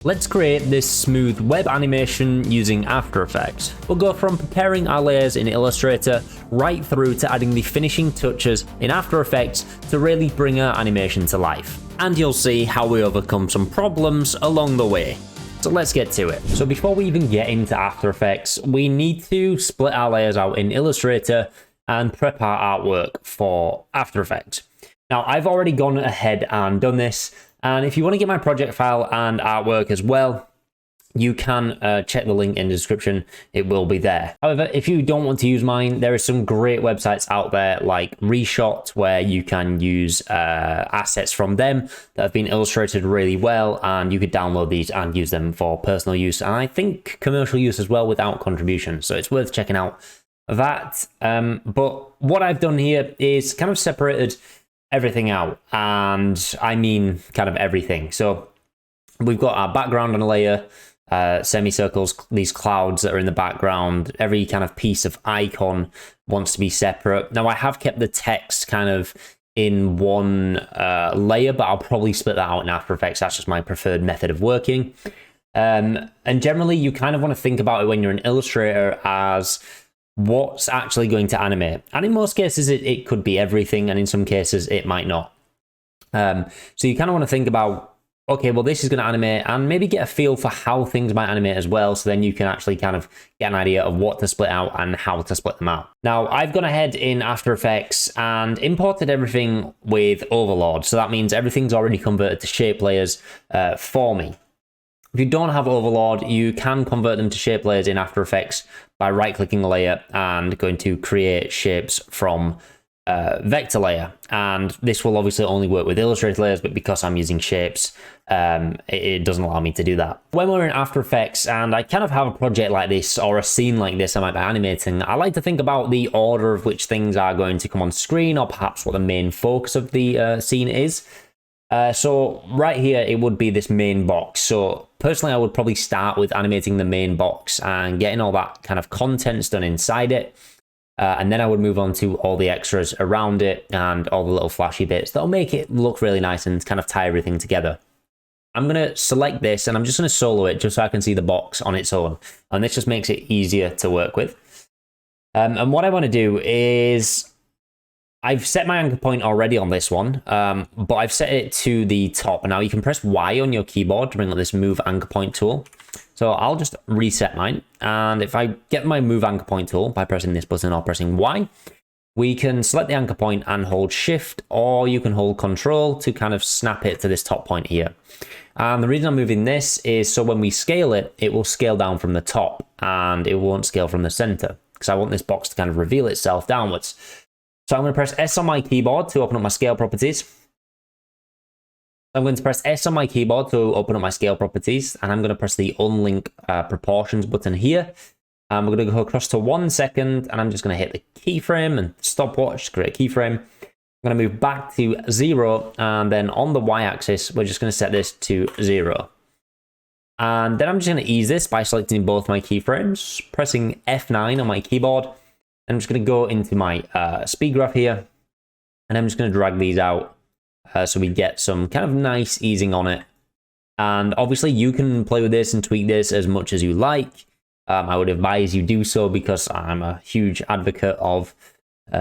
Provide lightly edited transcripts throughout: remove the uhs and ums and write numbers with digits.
Let's create this smooth web animation using After Effects. We'll go from preparing our layers in Illustrator right through to adding the finishing touches in After Effects to really bring our animation to life. And you'll see how we overcome some problems along the way. So let's get to it. So before we even get into After Effects, we need to split our layers out in Illustrator and prep our artwork for After Effects. Now, I've already gone ahead and done this. And if you want to get my project file and artwork as well, you can check the link in the description. It will be there. However, if you don't want to use mine, there are some great websites out there like Reshot, where you can use assets from them that have been illustrated really well, and you could download these and use them for personal use, and I think commercial use as well without contribution. So it's worth checking out that. But what I've done here is kind of separated everything out, and I mean kind of everything. So we've got our background on a layer, semicircles, these clouds that are in the background. Every kind of piece of icon wants to be separate. Now I have kept the text kind of in one layer, but I'll probably split that out in After Effects. That's just my preferred method of working. And generally you kind of want to think about it when you're an illustrator as what's actually going to animate. And in most cases, it could be everything, and in some cases, it might not. So you kind of want to think about, okay, well, this is going to animate, and maybe get a feel for how things might animate as well, so then you can actually kind of get an idea of what to split out and how to split them out. Now, I've gone ahead in After Effects and imported everything with Overlord, so that means everything's already converted to shape layers for me. If you don't have Overlord, you can convert them to shape layers in After Effects by right-clicking a layer and going to create shapes from vector layer. And this will obviously only work with Illustrator layers, but because I'm using shapes, it doesn't allow me to do that. When we're in After Effects and I kind of have a project like this or a scene like this I might be animating, I like to think about the order of which things are going to come on screen, or perhaps what the main focus of the scene is. So right here, it would be this main box. So personally, I would probably start with animating the main box and getting all that kind of contents done inside it. And then I would move on to all the extras around it and all the little flashy bits that'll make it look really nice and kind of tie everything together. I'm going to select this and I'm just going to solo it just so I can see the box on its own. And this just makes it easier to work with. And what I want to do is, I've set my anchor point already on this one, but I've set it to the top. Now you can press Y on your keyboard to bring up this move anchor point tool. So I'll just reset mine. And if I get my move anchor point tool by pressing this button or pressing Y, we can select the anchor point and hold Shift, or you can hold Control to kind of snap it to this top point here. And the reason I'm moving this is so when we scale it, it will scale down from the top and it won't scale from the center, because I want this box to kind of reveal itself downwards. So I'm going to press S on my keyboard to open up my scale properties. I'm going to press S on my keyboard to open up my scale properties, and I'm going to press the unlink proportions button here. And we're going to go across to 1 second, and I'm just going to hit the keyframe and stopwatch to create a keyframe. I'm going to move back to 0, and then on the Y-axis, we're just going to set this to 0. And then I'm just going to ease this by selecting both my keyframes, pressing F9 on my keyboard. I'm just going to go into my speed graph here, and I'm just going to drag these out so we get some kind of nice easing on it. And obviously you can play with this and tweak this as much as you like. I would advise you do so, because I'm a huge advocate of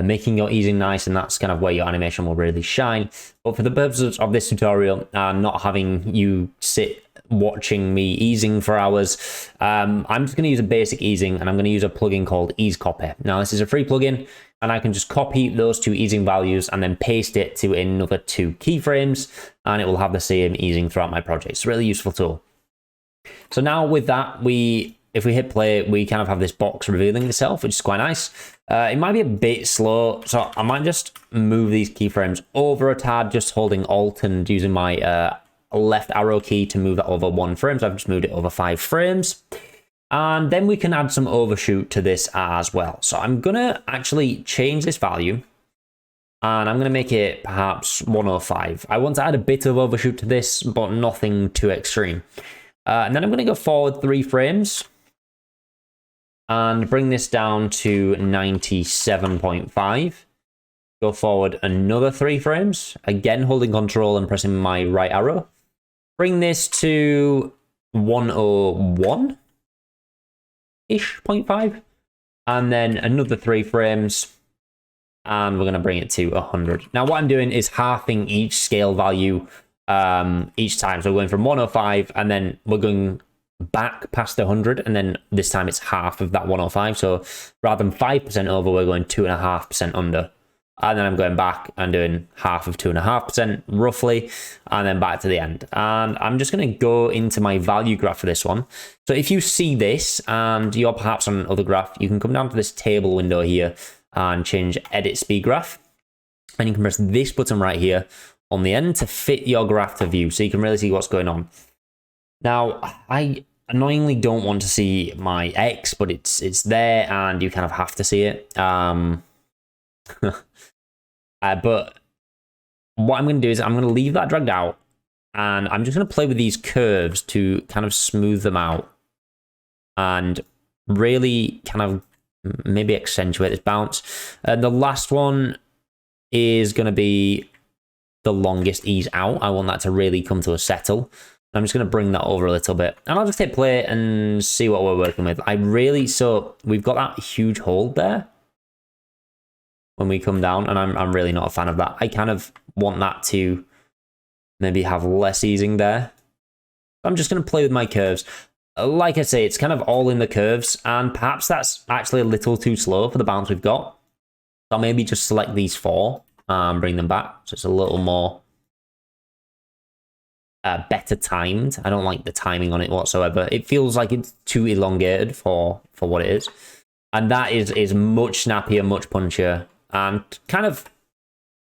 making your easing nice, and that's kind of where your animation will really shine. But for the purposes of this tutorial, not having you sit watching me easing for hours, I'm just going to use a basic easing, and I'm going to use a plugin called Ease Copy. Now this is a free plugin, and I can just copy those two easing values and then paste it to another 2 keyframes, and it will have the same easing throughout my project. It's a really useful tool. So now with that, if we hit play, we kind of have this box revealing itself, which is quite nice. It might be a bit slow, so I might just move these keyframes over a tad, just holding Alt and using my left arrow key to move that over 1 frame. So I've just moved it over 5 frames. And then we can add some overshoot to this as well. So I'm going to actually change this value, and I'm going to make it perhaps 105. I want to add a bit of overshoot to this, but nothing too extreme. And then I'm going to go forward 3 frames and bring this down to 97.5. Go forward another 3 frames, again holding Control and pressing my right arrow. Bring this to 101-ish, 0.5. And then another 3 frames. And we're going to bring it to 100. Now, what I'm doing is halving each scale value each time. So we're going from 105, and then we're going back past 100, and then this time it's half of that 105. So rather than 5% over, we're going 2.5% under. And then I'm going back and doing half of 2.5% roughly, and then back to the end. And I'm just going to go into my value graph for this one. So if you see this and you're perhaps on another graph, you can come down to this table window here and change edit speed graph. And you can press this button right here on the end to fit your graph to view, so you can really see what's going on. Now, I annoyingly don't want to see my X, but it's there and you kind of have to see it. But what I'm going to do is I'm going to leave that dragged out, and I'm just going to play with these curves to kind of smooth them out and really kind of maybe accentuate this bounce. And the last one is going to be the longest ease out. I want that to really come to a settle. I'm just going to bring that over a little bit, and I'll just hit play and see what we're working with. So we've got that huge hold there when we come down, and I'm really not a fan of that. I kind of want that to maybe have less easing there. I'm just going to play with my curves. Like I say, it's kind of all in the curves, and perhaps that's actually a little too slow for the bounce we've got. So I'll maybe just select these 4 and bring them back, so it's a little more better timed. I don't like the timing on it whatsoever. It feels like it's too elongated for what it is. And that is much snappier, much punchier, and kind of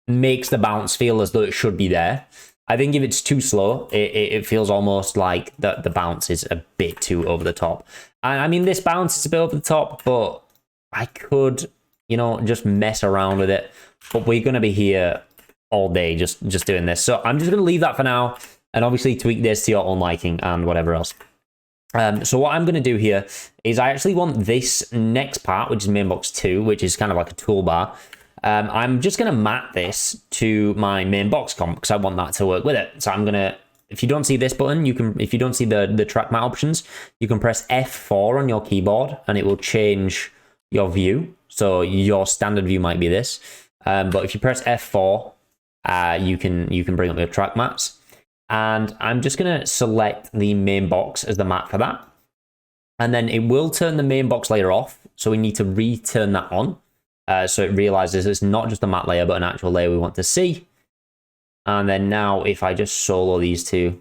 makes the bounce feel as though it should be there. I think if it's too slow, it feels almost like the bounce is a bit too over the top. And I mean, this bounce is a bit over the top, but I could, you know, just mess around with it. But we're going to be here all day just doing this. So I'm just going to leave that for now, and obviously tweak this to your own liking and whatever else. So what I'm going to do here is I actually want this next part, which is main box 2, which is kind of like a toolbar. I'm just going to map this to my main box comp because I want that to work with it. So I'm going to, if you don't see this button, if you don't see the track matte options, you can press F4 on your keyboard and it will change your view. So your standard view might be this. But if you press F4, you can bring up your track mattes. And I'm just going to select the main box as the matte for that. And then it will turn the main box layer off. So we need to return that on. So it realizes it's not just a matte layer, but an actual layer we want to see. And then now if I just solo these two,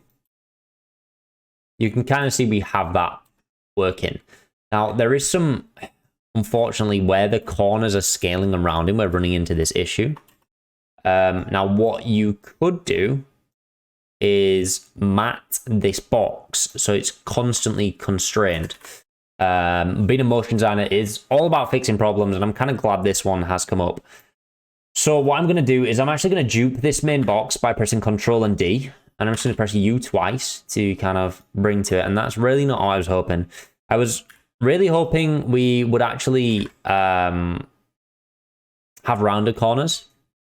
you can kind of see we have that working. Now there is some, unfortunately, where the corners are scaling around him, we're running into this issue. Now what you could do is matte this box so it's constantly constrained. Being a motion designer is all about fixing problems, and I'm kind of glad this one has come up. So what I'm going to do is I'm actually going to dupe this main box by pressing Control and D, and I'm just going to press U twice to kind of bring to it, and that's really not what I was hoping. I was really hoping we would actually have rounded corners,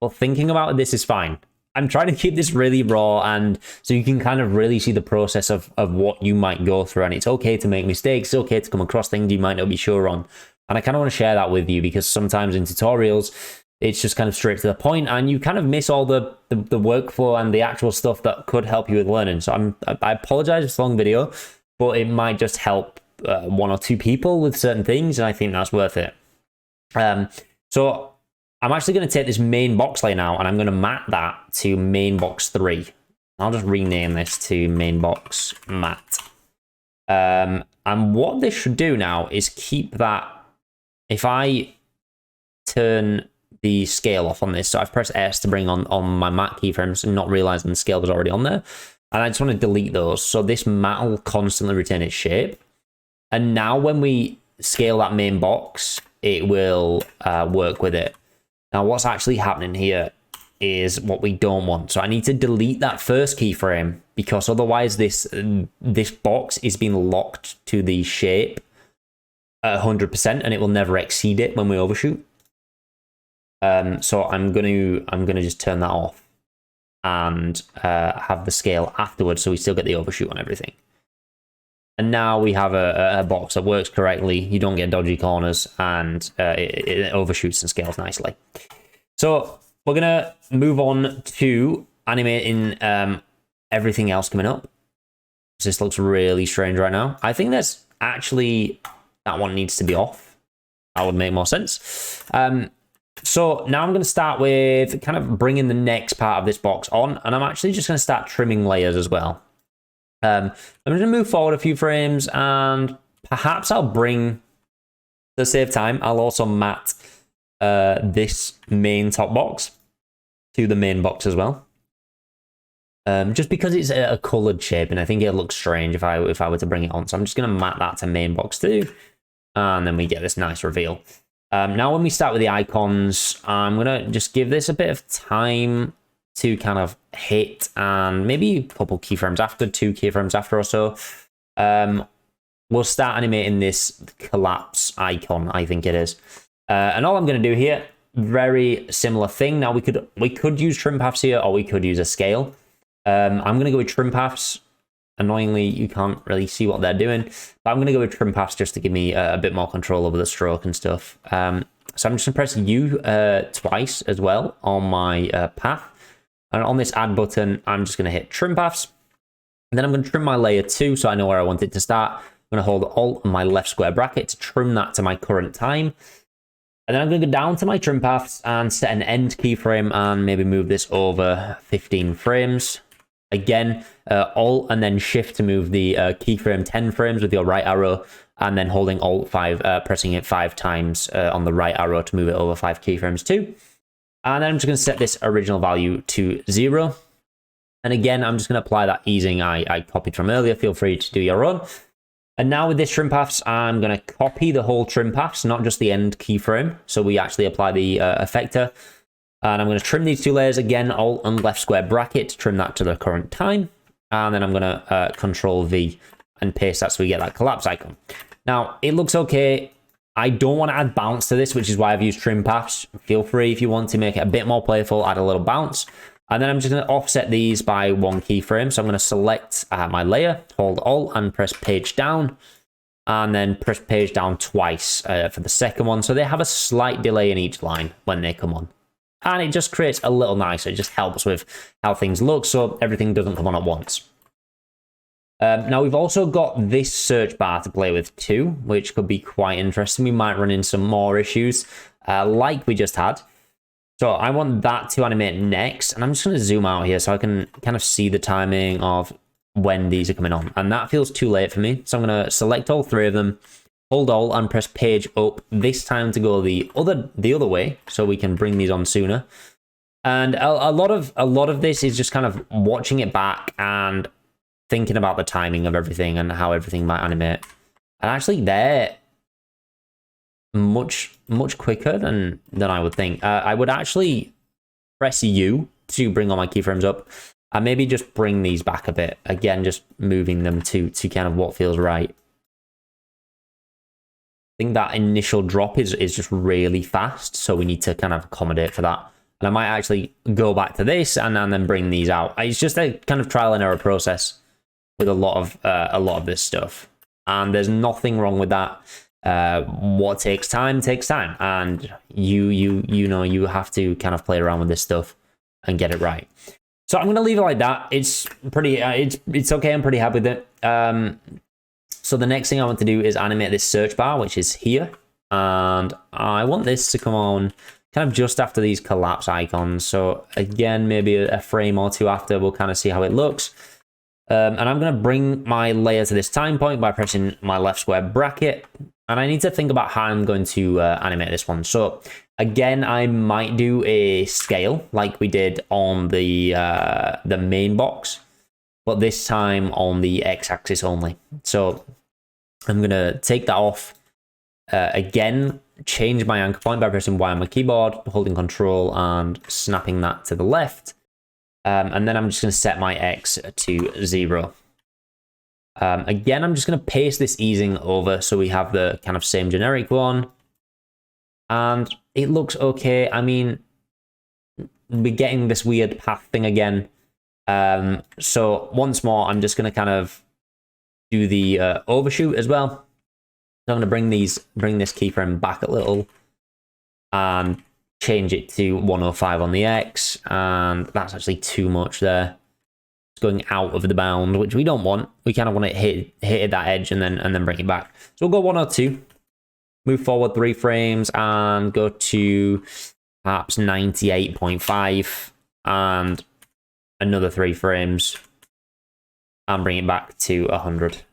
but thinking about it, this is fine. I'm trying to keep this really raw, and so you can kind of really see the process of what you might go through, and it's okay to make mistakes, it's okay to come across things you might not be sure on. And I kind of want to share that with you because sometimes in tutorials, it's just kind of straight to the point, and you kind of miss all the workflow and the actual stuff that could help you with learning. So I apologize for this long video, but it might just help 1 or 2 people with certain things, and I think that's worth it. So I'm actually going to take this main box layer now, and I'm going to map that to main box 3. I'll just rename this to main box matte. And what this should do now is keep that. If I turn the scale off on this, so I've pressed S to bring on my matte keyframes and not realizing the scale was already on there, and I just want to delete those. So this matte will constantly retain its shape. And now when we scale that main box, it will work with it. Now, what's actually happening here is what we don't want. So I need to delete that first keyframe because otherwise this box is being locked to the shape at 100% and it will never exceed it when we overshoot. So I'm gonna just turn that off and have the scale afterwards, so we still get the overshoot on everything. And now we have a box that works correctly. You don't get dodgy corners, and it overshoots and scales nicely. So we're going to move on to animating everything else coming up. This looks really strange right now. I think that's actually, that one needs to be off. That would make more sense. So now I'm going to start with kind of bringing the next part of this box on, and I'm actually just going to start trimming layers as well. I'm going to move forward a few frames, and perhaps I'll bring, to save time, I'll also matte this main top box to the main box as well. Just because it's a colored shape, and I think it looks strange if I were to bring it on. So I'm just going to matte that to main box too, and then we get this nice reveal. Now when we start with the icons, I'm going to just give this a bit of time to kind of hit, and maybe a couple keyframes after, 2 keyframes after or so. We'll start animating this collapse icon, I think it is. And all I'm going to do here, very similar thing. Now we could use trim paths here, or we could use a scale. I'm going to go with trim paths. Annoyingly, you can't really see what they're doing, but I'm going to go with trim paths just to give me a bit more control over the stroke and stuff. So I'm just going to press U twice as well on my path. And on this add button, I'm just going to hit trim paths. And then I'm going to trim my layer 2 so I know where I want it to start. I'm going to hold Alt and my left square bracket to trim that to my current time. And then I'm going to go down to my trim paths and set an end keyframe and maybe move this over 15 frames. Again, Alt and then Shift to move the keyframe 10 frames with your right arrow, and then holding Alt 5, pressing it 5 times on the right arrow to move it over 5 keyframes too. And then I'm just going to set this original value to 0. And again, I'm just going to apply that easing I copied from earlier. Feel free to do your own. And now with this trim paths, I'm going to copy the whole trim paths, not just the end keyframe. So we actually apply the effector. And I'm going to trim these 2 layers again, Alt and left square bracket to trim that to the current time. And then I'm going to Control V and paste that so we get that collapse icon. Now, it looks okay. I don't want to add bounce to this, which is why I've used trim paths. Feel free if you want to make it a bit more playful, add a little bounce. And then I'm just going to offset these by 1 keyframe. So I'm going to select my layer, hold Alt and press page down. And then press page down twice for the second one. So they have a slight delay in each line when they come on. And it just creates a little nicer. It just helps with how things look so everything doesn't come on at once. Now we've also got this search bar to play with too, which could be quite interesting. We might run into some more issues like we just had. So I want that to animate next. And I'm just going to zoom out here so I can kind of see the timing of when these are coming on. And that feels too late for me. So I'm going to select all 3 of them. Hold Alt and press page up, this time to go the other way, so we can bring these on sooner. And a lot of this is just kind of watching it back and thinking about the timing of everything and how everything might animate. And actually, they're much quicker than I would think. I would actually press U to bring all my keyframes up, and maybe just bring these back a bit. Again, just moving them to kind of what feels right. I think that initial drop is just really fast, so we need to kind of accommodate for that. And I might actually go back to this and then bring these out. It's just a kind of trial and error process with a lot of this stuff, and there's nothing wrong with that. What takes time, and you know you have to kind of play around with this stuff and get it right. So I'm gonna leave it like that. It's pretty, it's okay. I'm pretty happy with it. So the next thing I want to do is animate this search bar, which is here. And I want this to come on kind of just after these collapse icons. So again, maybe a frame or 2 after, we'll kind of see how it looks. And I'm going to bring my layer to this time point by pressing my left square bracket. And I need to think about how I'm going to animate this one. So again, I might do a scale like we did on the main box, but this time on the x-axis only. So I'm going to take that off. Again, change my anchor point by pressing Y on my keyboard, holding Control and snapping that to the left. And then I'm just going to set my X to 0. Again, I'm just going to paste this easing over so we have the kind of same generic one. And it looks okay. I mean, we're getting this weird path thing again. So once more, I'm just going to kind of do the overshoot as well. So I'm going to bring this keyframe back a little and change it to 105 on the X, and that's actually too much there. It's going out of the bound, which we don't want. We kind of want to hit that edge and then bring it back. So we'll go 102, move forward 3 frames, and go to perhaps 98.5 and another 3 frames, and bring it back to 100.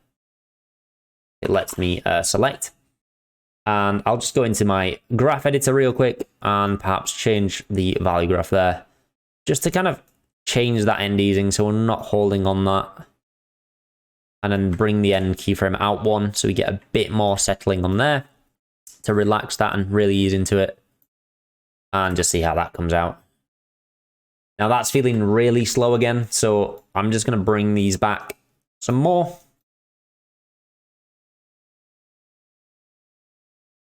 It lets me select. And I'll just go into my graph editor real quick and perhaps change the value graph there, just to kind of change that end easing so we're not holding on that. And then bring the end keyframe out 1 so we get a bit more settling on there to relax that and really ease into it. And just see how that comes out. Now that's feeling really slow again, so I'm just going to bring these back some more.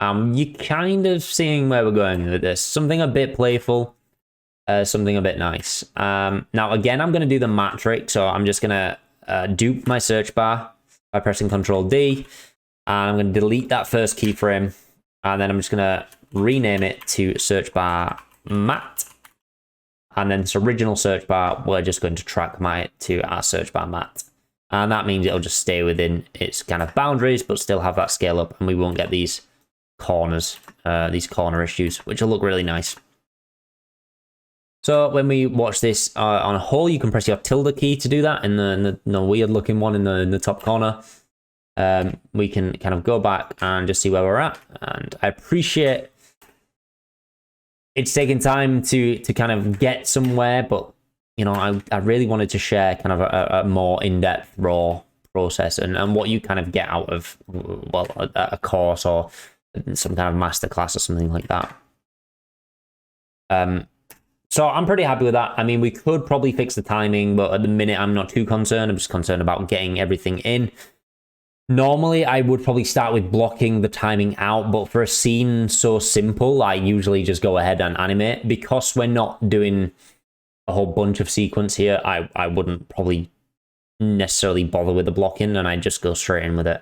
You're kind of seeing where we're going with this. Something a bit playful, something a bit nice. Now, again, I'm going to do the matte trick. So I'm just going to dupe my search bar by pressing Ctrl D. And I'm going to delete that first keyframe. And then I'm just going to rename it to search bar matte. And then this original search bar, we're just going to track to our search bar matte. And that means it'll just stay within its kind of boundaries, but still have that scale up. And we won't get these corners, these corner issues, which will look really nice. So when we watch this on a whole, you can press your tilde key to do that in the weird looking one in the top corner. We can kind of go back and just see where we're at. And I appreciate it's taking time to kind of get somewhere, but you know, I really wanted to share kind of a more in-depth raw process and what you kind of get out of, well, a course or some kind of masterclass or something like that. So I'm pretty happy with that. I mean, we could probably fix the timing, but at the minute I'm not too concerned. I'm just concerned about getting everything in. Normally, I would probably start with blocking the timing out, but for a scene so simple, I usually just go ahead and animate. Because we're not doing a whole bunch of sequence here, I wouldn't probably necessarily bother with the blocking, and I'd just go straight in with it.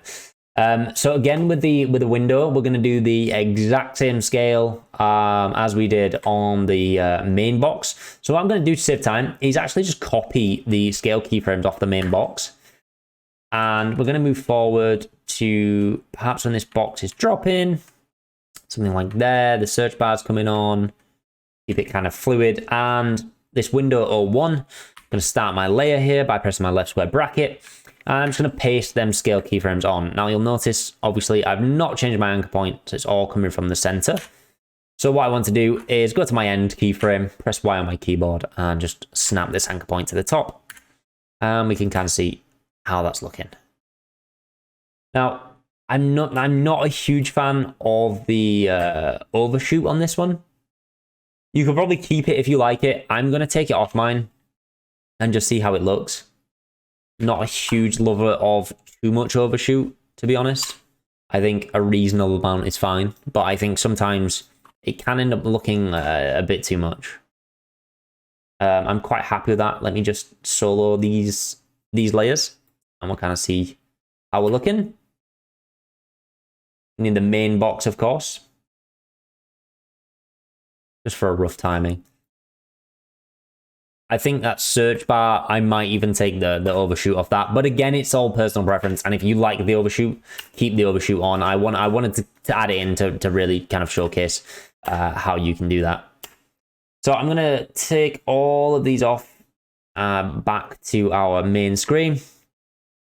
So again, with the window, we're going to do the exact same scale as we did on the main box. So what I'm going to do to save time is actually just copy the scale keyframes off the main box. And we're going to move forward to perhaps when this box is dropping, something like there, the search bar's coming on, keep it kind of fluid. And this window 01, I'm going to start my layer here by pressing my left square bracket. And I'm just going to paste them scale keyframes on. Now you'll notice, obviously, I've not changed my anchor point, so it's all coming from the center. So what I want to do is go to my end keyframe, press Y on my keyboard, and just snap this anchor point to the top. And we can kind of see how that's looking. Now, I'm not a huge fan of the overshoot on this one. You could probably keep it if you like it. I'm going to take it off mine and just see how it looks. Not a huge lover of too much overshoot, to be honest. I think a reasonable amount is fine, but I think sometimes it can end up looking a bit too much. I'm quite happy with that. Let me just solo these layers, and we'll kind of see how we're looking. In the main box, of course, just for a rough timing. I think that search bar, I might even take the overshoot off that. But again, it's all personal preference. And if you like the overshoot, keep the overshoot on. I wanted to add it in to really kind of showcase how you can do that. So I'm going to take all of these off back to our main screen.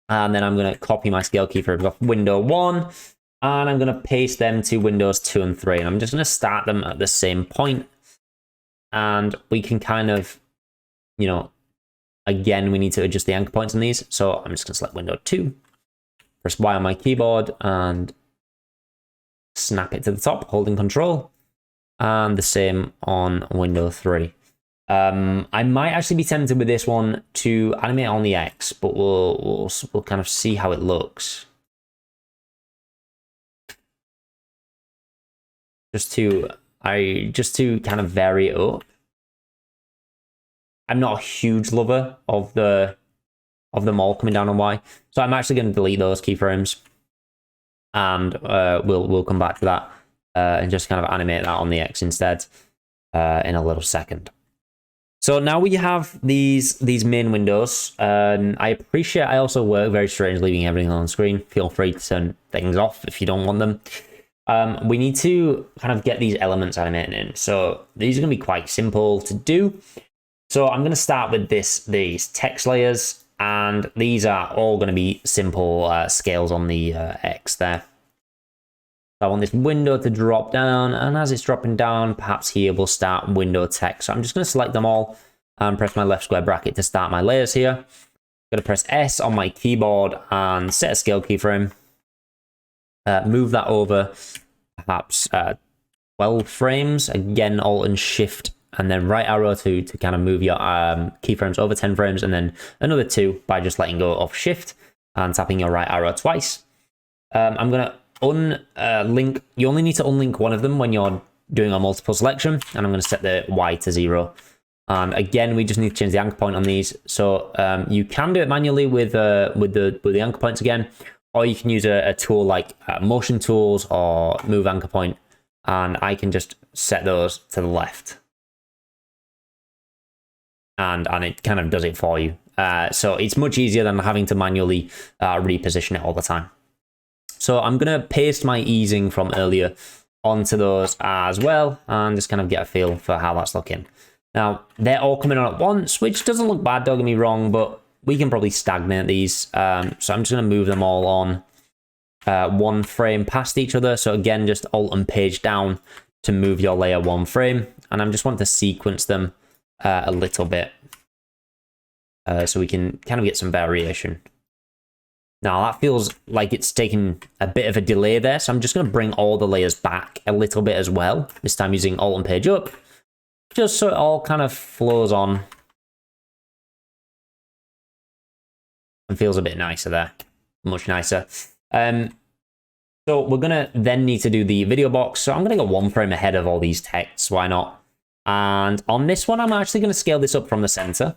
And then I'm going to copy my scale keyframes off window 1. And I'm going to paste them to windows 2 and 3. And I'm just going to start them at the same point. And we can kind of, you know, again, we need to adjust the anchor points on these. So I'm just going to select window 2, press Y on my keyboard and snap it to the top, holding Control. And the same on window 3. I might actually be tempted with this one to animate on the X, but we'll kind of see how it looks. Just to kind of vary it up. I'm not a huge lover of the of them all coming down on Y. So I'm actually going to delete those keyframes, and we'll come back to that and just kind of animate that on the X instead in a little second. So now we have these main windows. I appreciate I also work very strange leaving everything on screen. Feel free to turn things off if you don't want them. We need to kind of get these elements animated in. So these are going to be quite simple to do. So I'm going to start with these text layers, and these are all going to be simple scales on the X there. So I want this window to drop down, and as it's dropping down, perhaps here we'll start window text. So I'm just going to select them all and press my left square bracket to start my layers here. I'm going to press S on my keyboard and set a scale keyframe. Move that over perhaps 12 frames. Again, Alt and Shift, and then right arrow to kind of move your keyframes over 10 frames, and then another 2 by just letting go of Shift and tapping your right arrow twice. I'm going to unlink. You only need to unlink one of them when you're doing a multiple selection, and I'm going to set the Y to 0. And again, we just need to change the anchor point on these. So you can do it manually with the anchor points again, or you can use a tool like motion tools or move anchor point, and I can just set those to the left, and it kind of does it for you. So it's much easier than having to manually reposition it all the time. So I'm going to paste my easing from earlier onto those as well, and just kind of get a feel for how that's looking. Now, they're all coming on at once, which doesn't look bad, don't get me wrong, but we can probably stagnate these. So I'm just going to move them all on one frame past each other. So again, just Alt and Page down to move your layer one frame. And I just want to sequence them a little bit so we can kind of get some variation. Now that feels like it's taking a bit of a delay there, so I'm just going to bring all the layers back a little bit as well, this time using Alt and Page up, just so it all kind of flows on and feels a bit nicer there, much nicer. So we're going to then need to do the video box, so I'm going to go one frame ahead of all these texts, why not? And on this one, I'm actually going to scale this up from the center.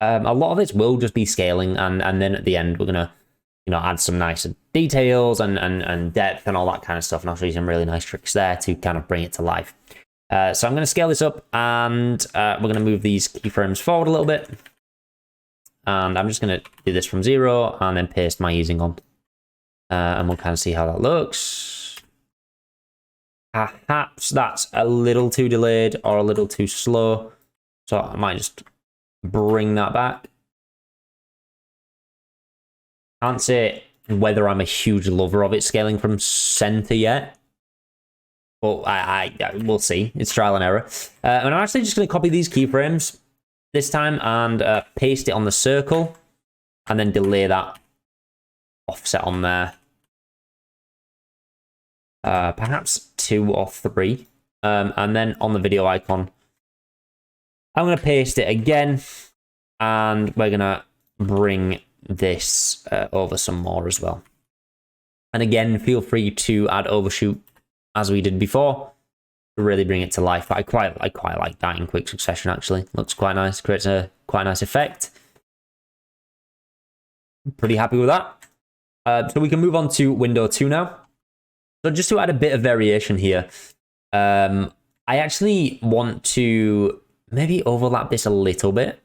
A lot of this will just be scaling, and then at the end, we're going to add some nicer details and depth and all that kind of stuff. And I'll show you some really nice tricks there to kind of bring it to life. So I'm going to scale this up, and we're going to move these keyframes forward a little bit. And I'm just going to do this from 0 and then paste my easing on. And we'll kind of see how that looks. Perhaps that's a little too delayed or a little too slow. So I might just bring that back. Can't say whether I'm a huge lover of it scaling from center yet, but we'll see. It's trial and error. And I'm actually just going to copy these keyframes this time and paste it on the circle, and then delay that offset on there. Perhaps 2 or 3, and then on the video icon, I'm going to paste it again, and we're going to bring this over some more as well. And again, feel free to add overshoot as we did before to really bring it to life. But I quite like that in quick succession, actually. Looks quite nice, creates a quite nice effect. Pretty happy with that. So we can move on to window 2 now. So just to add a bit of variation here, I actually want to maybe overlap this a little bit.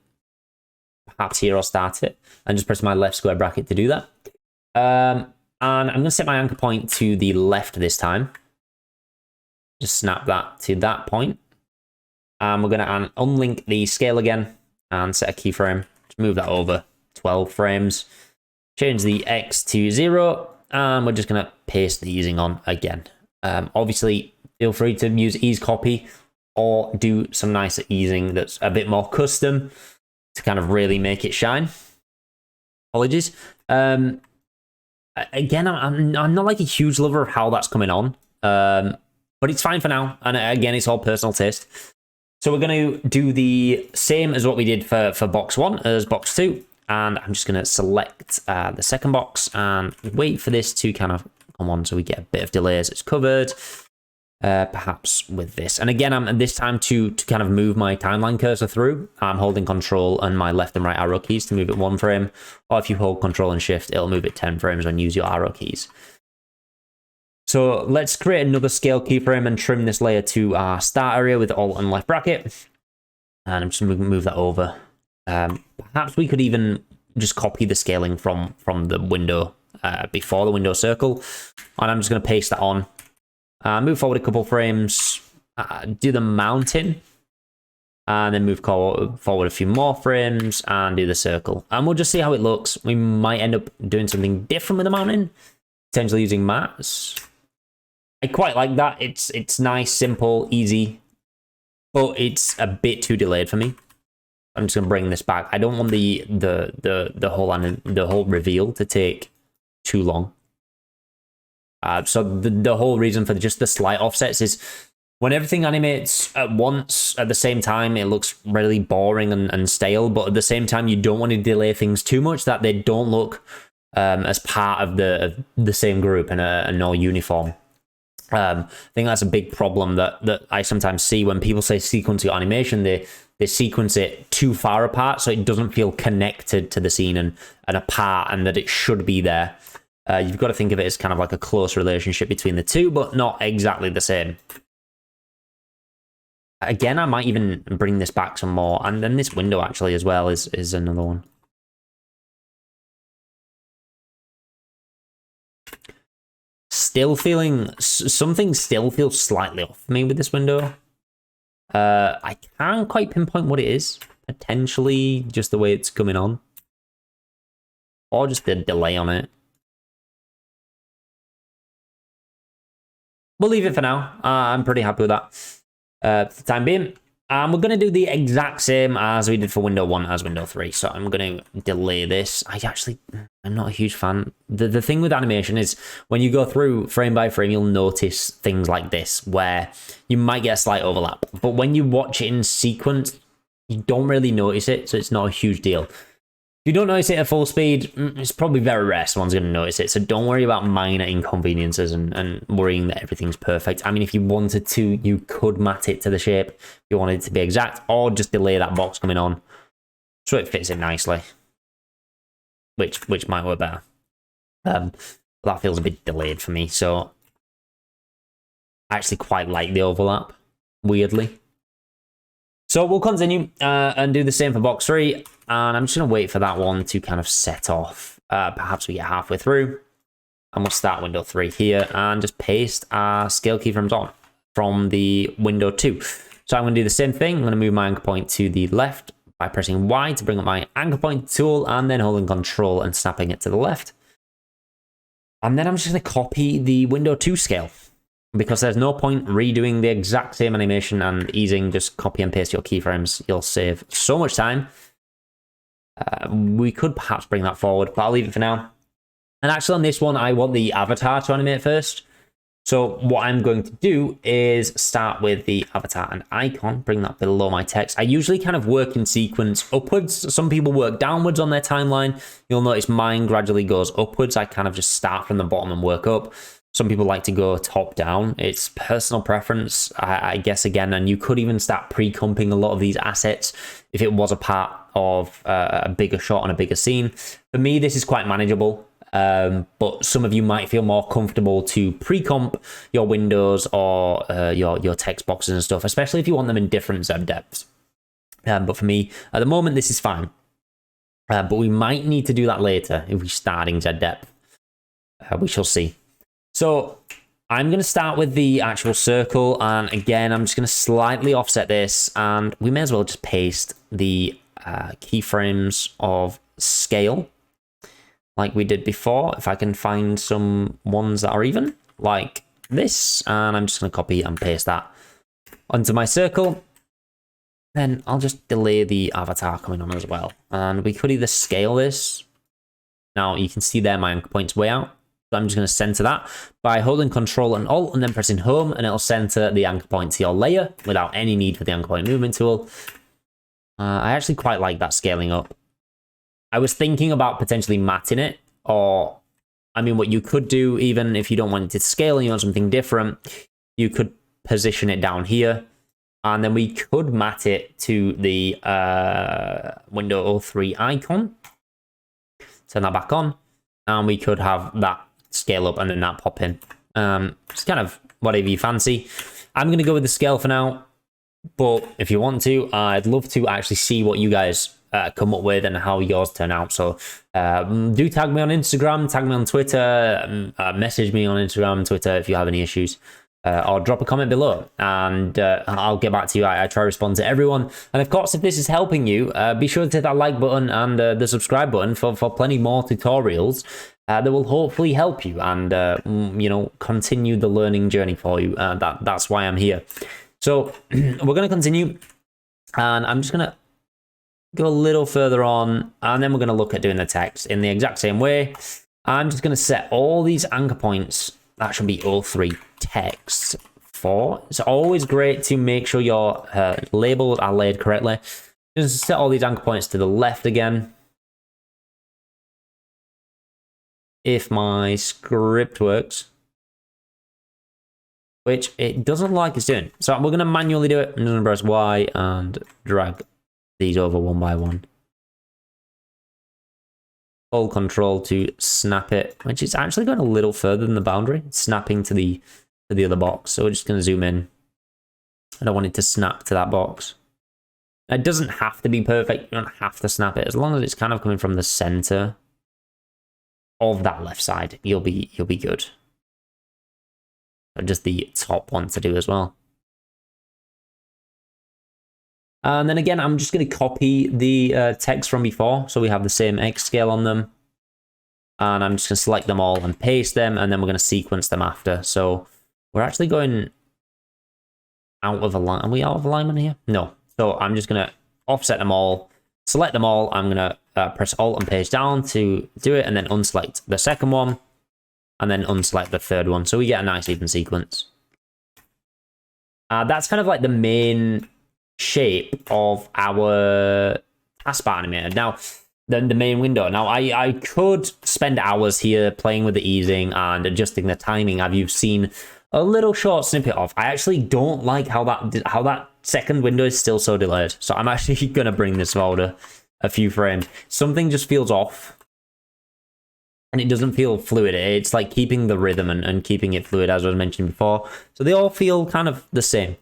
Perhaps here I'll start it and just press my left square bracket to do that. And I'm going to set my anchor point to the left this time. Just snap that to that point. And we're going to unlink the scale again and set a keyframe. Just move that over 12 frames. Change the X to 0. And we're just going to paste the easing on again. Obviously, feel free to use ease copy or do some nicer easing that's a bit more custom to kind of really make it shine. Apologies. Again, I'm not like a huge lover of how that's coming on, but it's fine for now. And again, it's all personal taste. So we're going to do the same as what we did for box 1 as box 2. And I'm just going to select the second box and wait for this to kind of come on so we get a bit of delay as it's covered. perhaps with this. And again, I'm this time to kind of move my timeline cursor through. I'm holding Control and my left and right arrow keys to move it 1 frame, or if you hold Control and Shift, it'll move it 10 frames when you use your arrow keys. So let's create another scale keyframe and trim this layer to our start area with Alt and left bracket. And I'm just going to move that over. Perhaps we could even just copy the scaling from the window before the window circle. And I'm just going to paste that on. Move forward a couple frames, do the mountain, and then move forward a few more frames and do the circle. And we'll just see how it looks. We might end up doing something different with the mountain, potentially using mats. I quite like that. It's nice, simple, easy, but it's a bit too delayed for me. I'm just gonna bring this back. I don't want the whole reveal to take too long. So the whole reason for just the slight offsets is when everything animates at once at the same time, it looks really boring and stale. But at the same time, you don't want to delay things too much that they don't look as part of the same group and all uniform. I think that's a big problem that I sometimes see when people say sequence your animation. They sequence it too far apart, so it doesn't feel connected to the scene and apart, and that it should be there. You've got to think of it as kind of like a close relationship between the two, but not exactly the same. Again, I might even bring this back some more, and then this window actually as well is another one. Still feeling something still feels slightly off for me with this window. I can't quite pinpoint what it is. Potentially just the way it's coming on, or just the delay on it. We'll leave it for now. I'm pretty happy with that for the time being. We're going to do the exact same as we did for window 1 as window 3. So I'm going to delay this. I'm not a huge fan. The thing with animation is when you go through frame by frame, you'll notice things like this where you might get a slight overlap. But when you watch it in sequence, you don't really notice it. So it's not a huge deal. If you don't notice it at full speed, it's probably very rare someone's going to notice it. So don't worry about minor inconveniences and worrying that everything's perfect. I mean, if you wanted to, you could mat it to the shape if you wanted it to be exact, or just delay that box coming on so it fits in nicely, which might work better. That feels a bit delayed for me, so I actually quite like the overlap, weirdly. So we'll continue and do the same for box 3. And I'm just going to wait for that one to kind of set off. Perhaps we get halfway through. And we'll start window 3 here and just paste our scale keyframes on from the window 2. So I'm going to do the same thing. I'm going to move my anchor point to the left by pressing Y to bring up my anchor point tool and then holding Control and snapping it to the left. And then I'm just going to copy the window 2 scale, because there's no point redoing the exact same animation and easing. Just copy and paste your keyframes. You'll save so much time. We could perhaps bring that forward, but I'll leave it for now. And actually on this one, I want the avatar to animate first. So what I'm going to do is start with the avatar and icon, bring that below my text. I usually kind of work in sequence upwards. Some people work downwards on their timeline. You'll notice mine gradually goes upwards. I kind of just start from the bottom and work up. Some people like to go top down. It's personal preference, I guess, again, and you could even start pre-comping a lot of these assets if it was a part of a bigger shot on a bigger scene. For me, this is quite manageable, but some of you might feel more comfortable to pre-comp your windows or your text boxes and stuff, especially if you want them in different Z depths. But for me, at the moment, this is fine. But we might need to do that later if we're starting Z depth. We shall see. So I'm going to start with the actual circle, and again, I'm just going to slightly offset this, and we may as well just paste the keyframes of scale like we did before. If I can find some ones that are even, like this, and I'm just going to copy and paste that onto my circle. Then I'll just delay the avatar coming on as well, and we could either scale this. Now you can see there my anchor point's way out. I'm just going to center that by holding Control and Alt and then pressing Home, and it'll center the anchor point to your layer without any need for the anchor point movement tool. I actually quite like that scaling up. I was thinking about potentially matting it, or I mean, what you could do, even if you don't want it to scale and you want something different, you could position it down here. And then we could mat it to the window 03 icon. Turn that back on. And we could have that scale up and then that pop in. It's kind of whatever you fancy. I'm going to go with the scale for now. But if you want to, I'd love to actually see what you guys come up with and how yours turn out. So do tag me on Instagram, tag me on Twitter, message me on Instagram and Twitter if you have any issues. Or drop a comment below and I'll get back to you. I try to respond to everyone. And of course, if this is helping you, be sure to hit that like button and the subscribe button for plenty more tutorials that will hopefully help you and, you know, continue the learning journey for you. That's why I'm here. So we're going to continue and I'm just going to go a little further on and then we're going to look at doing the text in the exact same way. I'm just going to set all these anchor points. That should be all 3 texts for. It's always great to make sure your labels are laid correctly. Just set all these anchor points to the left again. If my script works. Which it doesn't like it's doing. So we're going to manually do it. I'm going to press Y and drag these over one by one. Hold control to snap it, which is actually going a little further than the boundary. It's snapping to the other box. So we're just going to zoom in. I don't want it to snap to that box. It doesn't have to be perfect. You don't have to snap it. As long as it's kind of coming from the center of that left side, you'll be good. Just the top one to do as well. And then again, I'm just going to copy the text from before. So we have the same X scale on them. And I'm just going to select them all and paste them. And then we're going to sequence them after. So we're actually going out of alignment. Are we out of alignment here? No. So I'm just going to offset them all, select them all. I'm going to press Alt and paste down to do it. And then unselect the second one. And then unselect the third one. So we get a nice even sequence. That's kind of like the main shape of our taskbar animator. Now, the main window. Now, I could spend hours here playing with the easing and adjusting the timing, as you've seen a little short snippet of. I actually don't like how that second window is still so delayed. So I'm actually going to bring this forward a few frames. Something just feels off. And it doesn't feel fluid. It's like keeping the rhythm and keeping it fluid, as I was mentioning before. So they all feel kind of the same.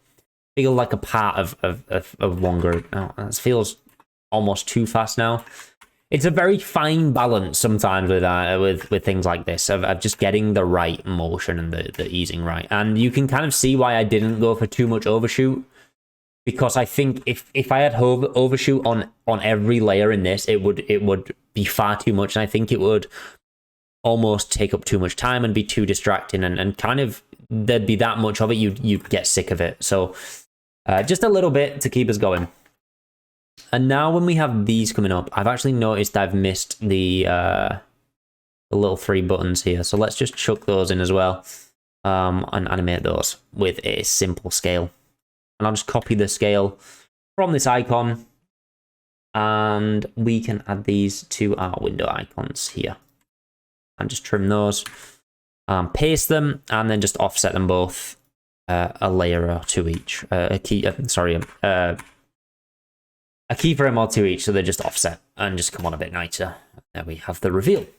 Feel like a part of one group. Oh, that feels almost too fast now. It's a very fine balance sometimes with things like this of just getting the right motion and the easing right. And you can kind of see why I didn't go for too much overshoot. Because I think if I had overshoot on every layer in this, it would be far too much. And I think it would almost take up too much time and be too distracting and kind of there'd be that much of it you'd get sick of it. So just a little bit to keep us going. And now when we have these coming up, I've actually noticed I've missed the little 3 buttons here. So let's just chuck those in as well and animate those with a simple scale. And I'll just copy the scale from this icon and we can add these to our window icons here. And just trim those, paste them, and then just offset them both a layer or 2 each. A keyframe or 2 each, so they just offset and just come on a bit nicer. There we have the reveal. So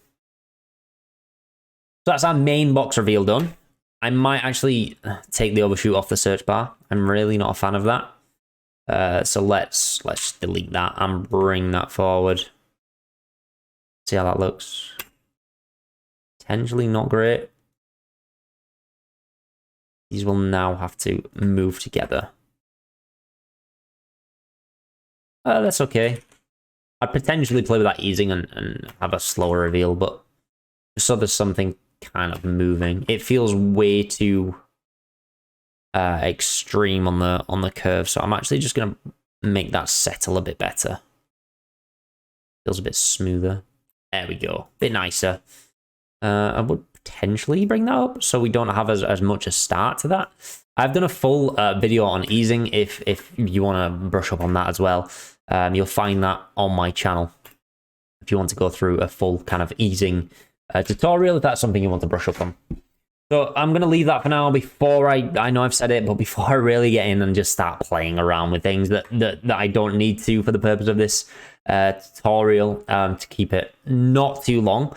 that's our main box reveal done. I might actually take the overshoot off the search bar. I'm really not a fan of that. So let's just delete that and bring that forward. See how that looks. Potentially not great. These will now have to move together. That's okay. I'd potentially play with that easing and have a slower reveal, but just so there's something kind of moving. It feels way too extreme on the curve, so I'm actually just going to make that settle a bit better. Feels a bit smoother. There we go. A bit nicer. I would potentially bring that up so we don't have as much a start to that. I've done a full video on easing if you want to brush up on that as well. You'll find that on my channel if you want to go through a full kind of easing tutorial, if that's something you want to brush up on. So I'm going to leave that for now before I know I've said it, but before I really get in and just start playing around with things that I don't need to for the purpose of this tutorial, to keep it not too long.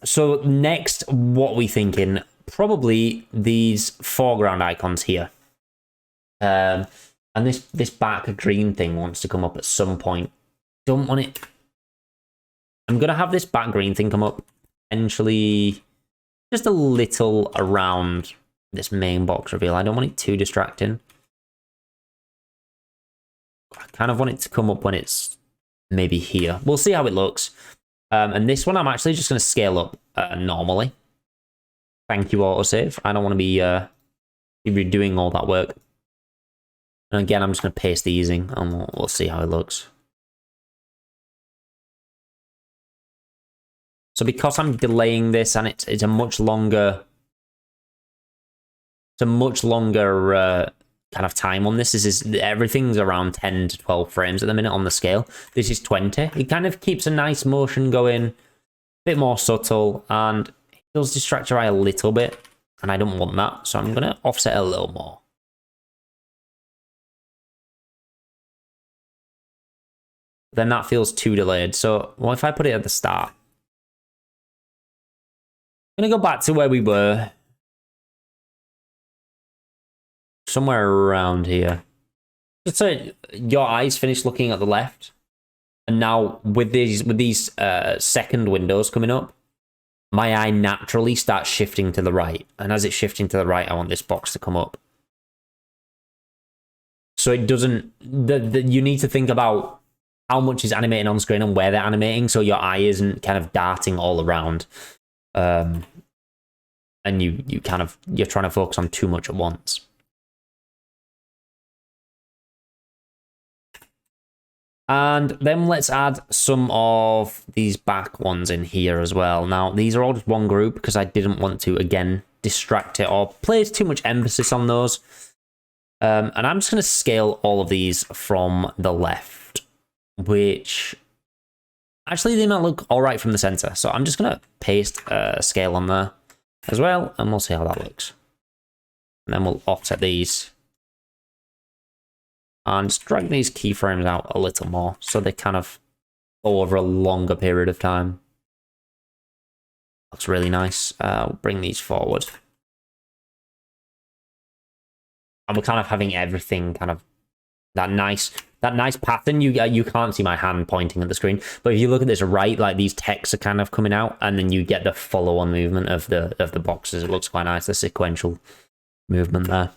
So next, what we thinking? Probably these foreground icons here. And this back green thing wants to come up at some point. Don't want it. I'm going to have this back green thing come up potentially just a little around this main box reveal. I don't want it too distracting. I kind of want it to come up when it's maybe here. We'll see how it looks. And this one I'm actually just going to scale up normally. Thank you, autosave. I don't want to be redoing all that work. And again, I'm just going to paste these in and we'll see how it looks. So because I'm delaying this and it's a much longer, kind of time on this. Everything's around 10 to 12 frames at the minute on the scale. This is 20. It kind of keeps a nice motion going, a bit more subtle, and it does distract your eye a little bit, and I don't want that, so I'm going to offset a little more. Then that feels too delayed. So what if I put it at the start? I'm going to go back to where we were. Somewhere around here. Just so your eyes finish looking at the left. And now with these second windows coming up, my eye naturally starts shifting to the right. And as it's shifting to the right, I want this box to come up. So it doesn't... you need to think about how much is animating on screen and where they're animating, so your eye isn't kind of darting all around. And you're trying to focus on too much at once. And then let's add some of these back ones in here as well. Now, these are all just one group because I didn't want to, again, distract it or place too much emphasis on those. And I'm just going to scale all of these from the left, which actually they might look all right from the center. So I'm just going to paste a scale on there as well, and we'll see how that looks. And then we'll offset these. And just drag these keyframes out a little more so they kind of go over a longer period of time. Looks really nice. We'll bring these forward. And we're kind of having everything kind of that nice pattern. You can't see my hand pointing at the screen, but if you look at this right, like these texts are kind of coming out, and then you get the follow-on movement of the boxes. It looks quite nice, the sequential movement there.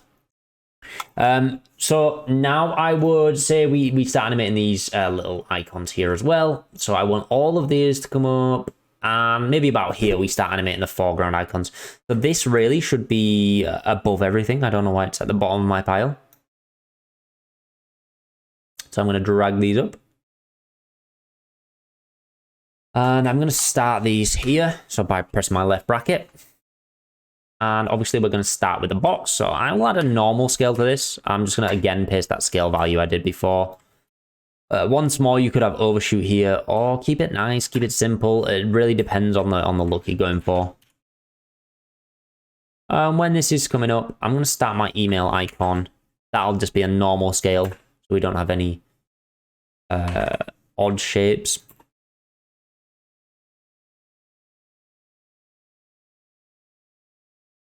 So now I would say we start animating these little icons here as well. So I want all of these to come up, and maybe about here we start animating the foreground icons. So this really should be above everything. I don't know why it's at the bottom of my pile. So I'm going to drag these up. And I'm going to start these here. So by pressing my left bracket. And obviously we're going to start with the box. So I'll add a normal scale to this. I'm just going to again paste that scale value I did before. Once more, you could have overshoot here, or keep it nice, keep it simple. It really depends on the look you're going for. When this is coming up, I'm going to start my email icon. That'll just be a normal scale, so we don't have any odd shapes.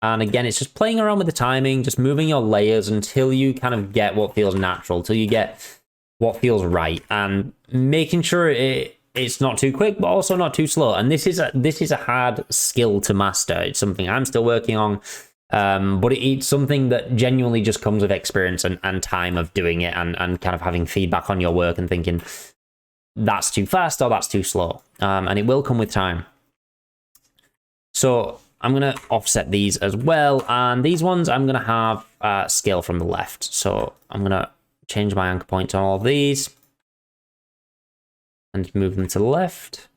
And again, it's just playing around with the timing, just moving your layers until you kind of get what feels natural, till you get what feels right, and making sure it's not too quick, but also not too slow. And this is a hard skill to master. It's something I'm still working on, but it's something that genuinely just comes with experience and time of doing it, and kind of having feedback on your work and thinking that's too fast or that's too slow. And it will come with time. So I'm going to offset these as well. And these ones I'm going to have scale from the left. So I'm going to change my anchor points on all of these and move them to the left.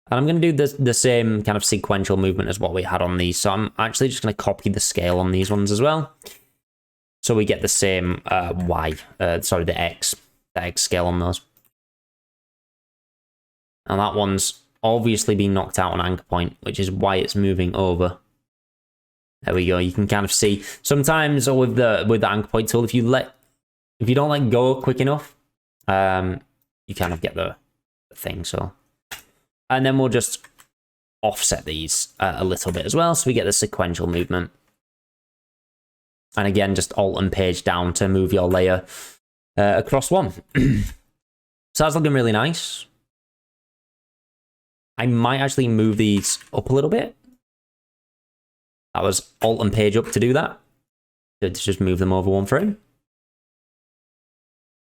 And I'm going to do the same kind of sequential movement as what we had on these. So I'm actually just going to copy the scale on these ones as well. So we get the same the X scale on those. And that one's obviously being knocked out on anchor point, which is why it's moving over. There we go. You can kind of see sometimes with the anchor point tool, if you don't let go quick enough, you kind of get the thing. So, and then we'll just offset these a little bit as well, so we get the sequential movement. And again, just Alt and page down to move your layer across one. So that's looking really nice. I might actually move these up a little bit. That was Alt and page up to do that. To just move them over one frame.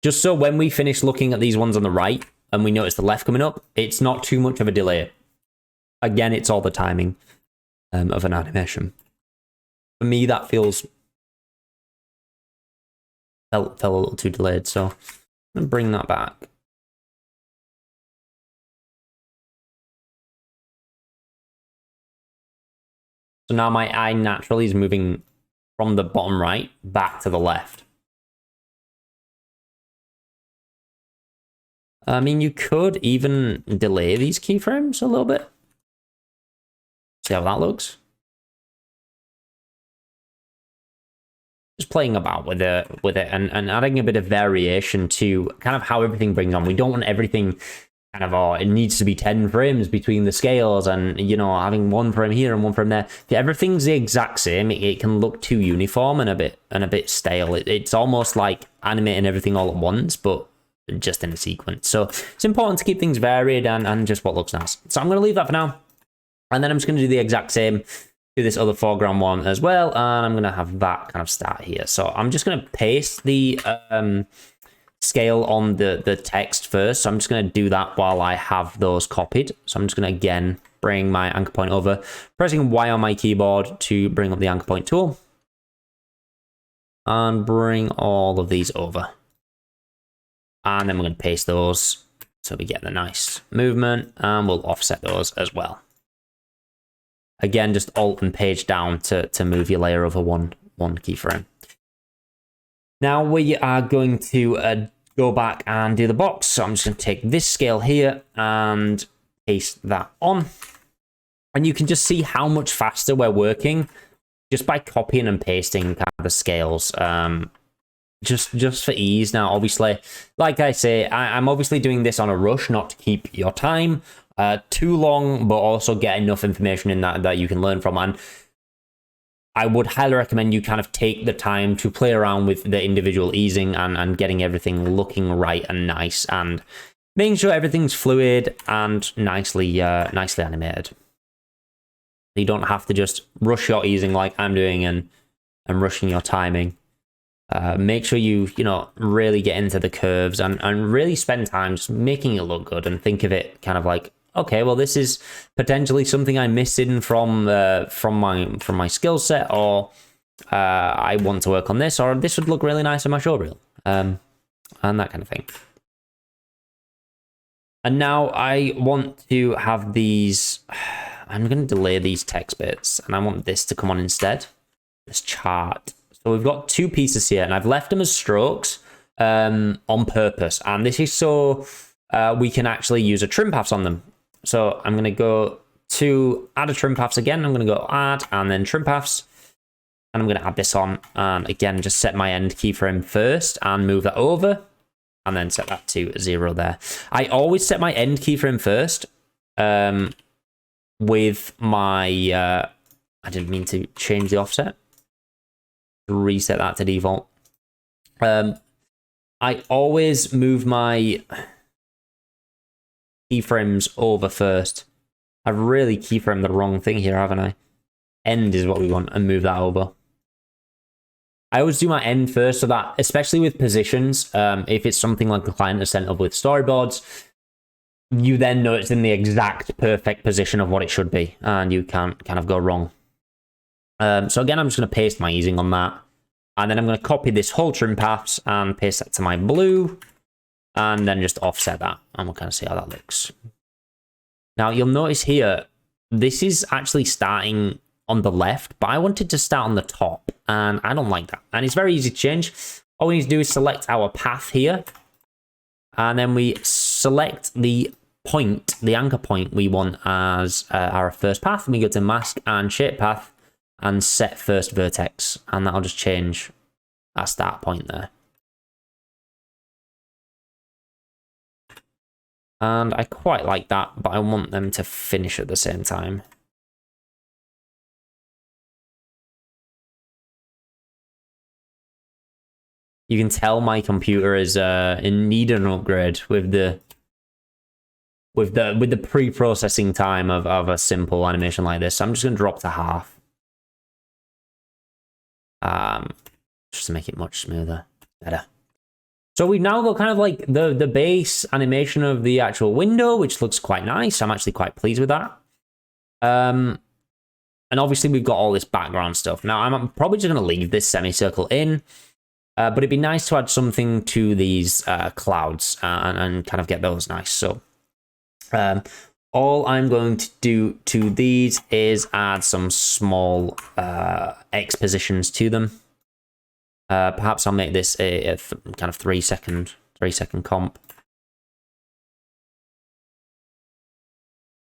Just so when we finish looking at these ones on the right and we notice the left coming up, it's not too much of a delay. Again, it's all the timing of an animation. For me, that felt a little too delayed, so I'm going to bring that back. So now my eye naturally is moving from the bottom right back to the left. I mean, you could even delay these keyframes a little bit. See how that looks? Just playing about with it and adding a bit of variation to kind of how everything brings on. We don't want everything kind of, oh, it needs to be 10 frames between the scales and, you know, having one frame here and one frame there. If everything's the exact same, it can look too uniform and a bit stale. It's almost like animating everything all at once, but just in a sequence. So it's important to keep things varied and just what looks nice. So I'm going to leave that for now. And then I'm just going to do the exact same to this other foreground one as well. And I'm going to have that kind of start here. So I'm just going to paste the scale on the text first. So I'm just going to do that while I have those copied. So I'm just going to, again, bring my anchor point over, pressing Y on my keyboard to bring up the anchor point tool. And bring all of these over. And then we're going to paste those so we get the nice movement, and we'll offset those as well. Again, just Alt and page down to move your layer over one keyframe. Now we are going to go back and do the box. So I'm just going to take this scale here and paste that on. And you can just see how much faster we're working just by copying and pasting kind of the scales. Just for ease. Now, obviously, like I say, I'm obviously doing this on a rush, not to keep your time too long, but also get enough information in that you can learn from. And I would highly recommend you kind of take the time to play around with the individual easing and getting everything looking right and nice, and making sure everything's fluid and nicely animated. You don't have to just rush your easing like I'm doing and rushing your timing. Make sure you really get into the curves and really spend time just making it look good, and think of it kind of like, okay, well, this is potentially something I'm missing from my skill set, or I want to work on this, or this would look really nice in my showreel, and that kind of thing. And now I want to have these. I'm going to delay these text bits, and I want this to come on instead. This chart. So we've got two pieces here, and I've left them as strokes on purpose. And this is so we can actually use a trim paths on them. So I'm going to go to add a trim paths again. I'm going to go add and then trim paths. And I'm going to add this on. And again, just set my end keyframe first and move that over. And then set that to 0 there. I always set my end keyframe first with my... I didn't mean to change the offset. Reset that to default. I always move my keyframes over first. I've really keyframed the wrong thing here, haven't I? End is what we want, and move that over. I always do my end first, so that, especially with positions, if it's something like the client has sent up with storyboards, you then know it's in the exact perfect position of what it should be, and you can't kind of go wrong. So again, I'm just going to paste my easing on that. And then I'm going to copy this whole trim paths and paste that to my blue. And then just offset that. And we'll kind of see how that looks. Now, you'll notice here, this is actually starting on the left, but I wanted to start on the top. And I don't like that. And it's very easy to change. All we need to do is select our path here. And then we select the point, the anchor point, we want as our first path. And we go to mask and shape path and set first vertex. And that'll just change our start point there. And I quite like that, but I want them to finish at the same time. You can tell my computer is in need of an upgrade with the pre-processing time of a simple animation like this. So I'm just going to drop to half. Just to make it much smoother, better. So we've now got kind of like the base animation of the actual window, which looks quite nice. I'm actually quite pleased with that. And obviously we've got all this background stuff. Now I'm probably just going to leave this semicircle in, but it'd be nice to add something to these clouds and kind of get those nice. So all I'm going to do to these is add some small expositions to them. Perhaps I'll make this a kind of 3 second comp.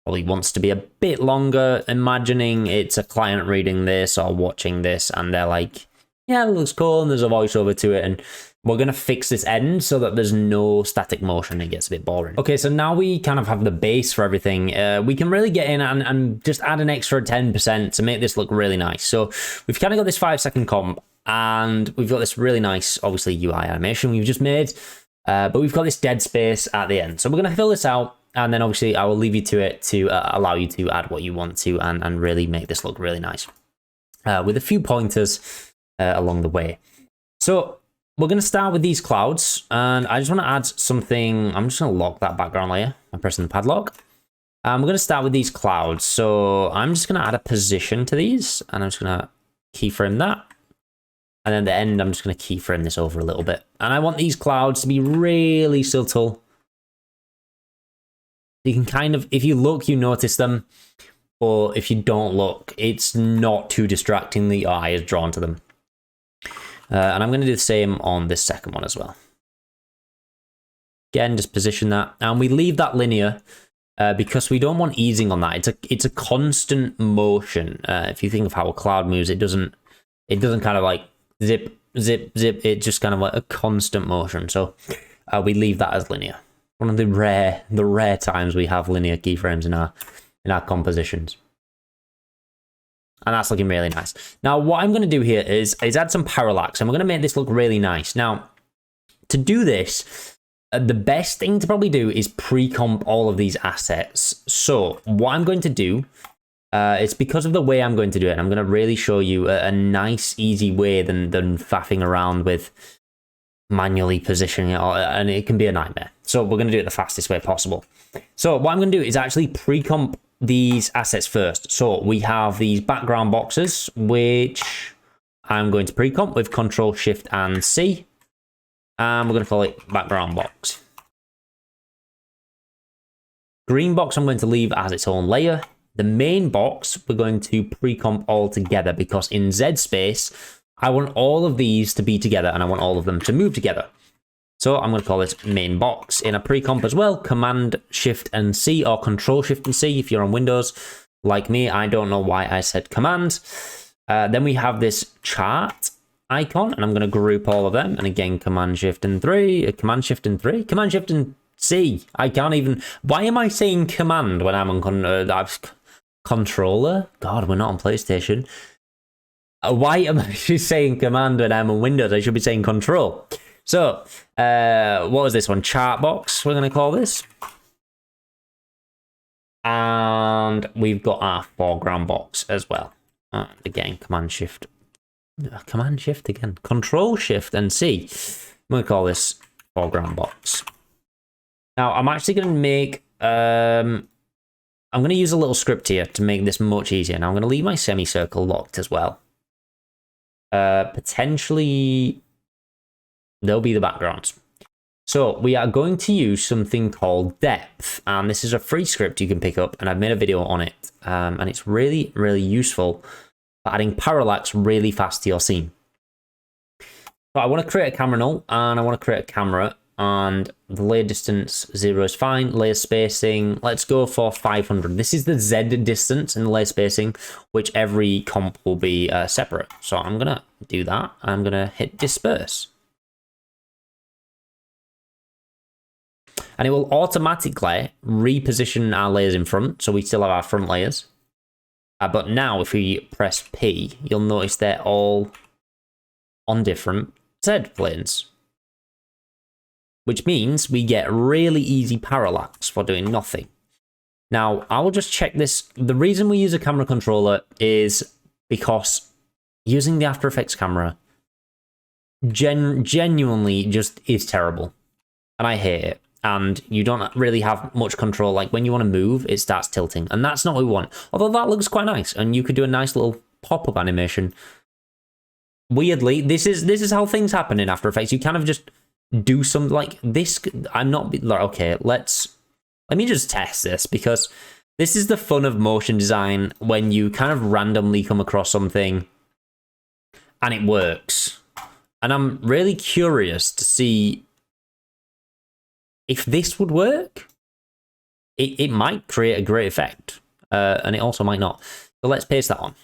Probably wants to be a bit longer, imagining it's a client reading this or watching this and they're like, yeah, it looks cool, and there's a voiceover to it, and we're going to fix this end so that there's no static motion. It gets a bit boring. Okay, so now we kind of have the base for everything. We can really get in and just add an extra 10% to make this look really nice. So we've kind of got this 5 second comp, and we've got this really nice, obviously, UI animation we've just made, but we've got this dead space at the end. So we're going to fill this out, and then obviously I will leave you to it to allow you to add what you want to and really make this look really nice with a few pointers along the way. So we're going to start with these clouds, and I just want to add something. I'm just going to lock that background layer. I'm pressing the padlock. We're going to start with these clouds. So I'm just going to add a position to these, and I'm just going to keyframe that. And then the end, I'm just going to keyframe this over a little bit. And I want these clouds to be really subtle. You can kind of, if you look, you notice them. Or if you don't look, it's not too distracting. The eye is drawn to them. And I'm going to do the same on this second one as well. Again, just position that. And we leave that linear because we don't want easing on that. It's a constant motion. If you think of how a cloud moves, it doesn't kind of like zip, zip, zip. It's just kind of like a constant motion. So we leave that as linear. One of the rare times we have linear keyframes in our compositions. And that's looking really nice. Now, what I'm going to do here is add some parallax, and we're going to make this look really nice. Now, to do this, the best thing to probably do is pre-comp all of these assets. So what I'm going to do, it's because of the way I'm going to do it, I'm going to really show you a nice, easy way than faffing around with manually positioning it, and it can be a nightmare. So we're going to do it the fastest way possible. So what I'm going to do is actually pre-comp these assets first. So we have these background boxes, which I'm going to pre-comp with Control Shift and C, and we're going to call it background box. Green box I'm going to leave as its own layer. The main box we're going to pre-comp all together, because in Z space I want all of these to be together and I want all of them to move together. So I'm going to call this main box. In a pre-comp as well, Command Shift and C, or Control Shift and C if you're on Windows. Like me, I don't know why I said Command. Then we have this chart icon, and I'm going to group all of them. And again, Command Shift and 3, Command Shift and 3, Command Shift and C. I can't even. Why am I saying Command when I'm on controller? God, we're not on PlayStation. Why am I saying Command when I'm on Windows? I should be saying Control. So, what was this one? Chart box, we're going to call this. And we've got our foreground box as well. And again, Command Shift again. Control Shift and C. I'm going to call this foreground box. Now, I'm actually going to make... I'm going to use a little script here to make this much easier. Now, I'm going to leave my semicircle locked as well. Potentially... They'll be the backgrounds. So we are going to use something called depth, and this is a free script you can pick up, and I've made a video on it, and it's really, really useful for adding parallax really fast to your scene. So I want to create a camera null, and I want to create a camera, and the layer distance 0 is fine. Layer spacing, let's go for 500. This is the Z distance in the layer spacing, which every comp will be separate. So I'm gonna do that. I'm gonna hit disperse. And it will automatically reposition our layers in front, so we still have our front layers. But now if we press P, you'll notice they're all on different Z planes. Which means we get really easy parallax for doing nothing. Now, I will just check this. The reason we use a camera controller is because using the After Effects camera genuinely just is terrible. And I hate it. And you don't really have much control. Like when you want to move, it starts tilting. And that's not what we want. Although that looks quite nice. And you could do a nice little pop-up animation. Weirdly, this is how things happen in After Effects. You kind of just do something like this. I'm not like, okay, let me just test this, because this is the fun of motion design, when you kind of randomly come across something and it works. And I'm really curious to see if this would work. It might create a great effect, and it also might not. So let's paste that on.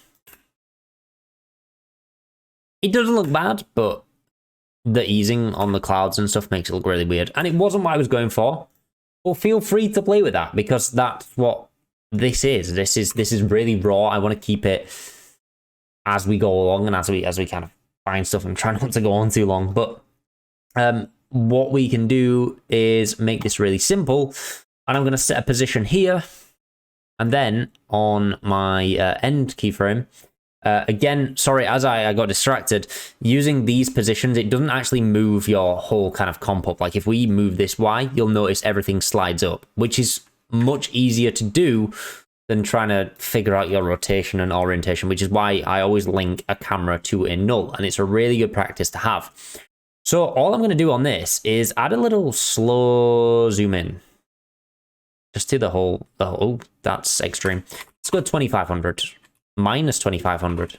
It doesn't look bad, but the easing on the clouds and stuff makes it look really weird. And it wasn't what I was going for. Well, feel free to play with that, because that's what this is. This is really raw. I want to keep it as we go along and as we kind of find stuff. I'm trying not to go on too long, but what we can do is make this really simple. And I'm going to set a position here, and then on my end keyframe. Again, sorry, as I got distracted, using these positions, it doesn't actually move your whole kind of comp up. Like if we move this Y, you'll notice everything slides up, which is much easier to do than trying to figure out your rotation and orientation, which is why I always link a camera to a null, and it's a really good practice to have. So all I'm going to do on this is add a little slow zoom in. Just to the whole, oh, that's extreme. Let's go 2500. Minus 2500.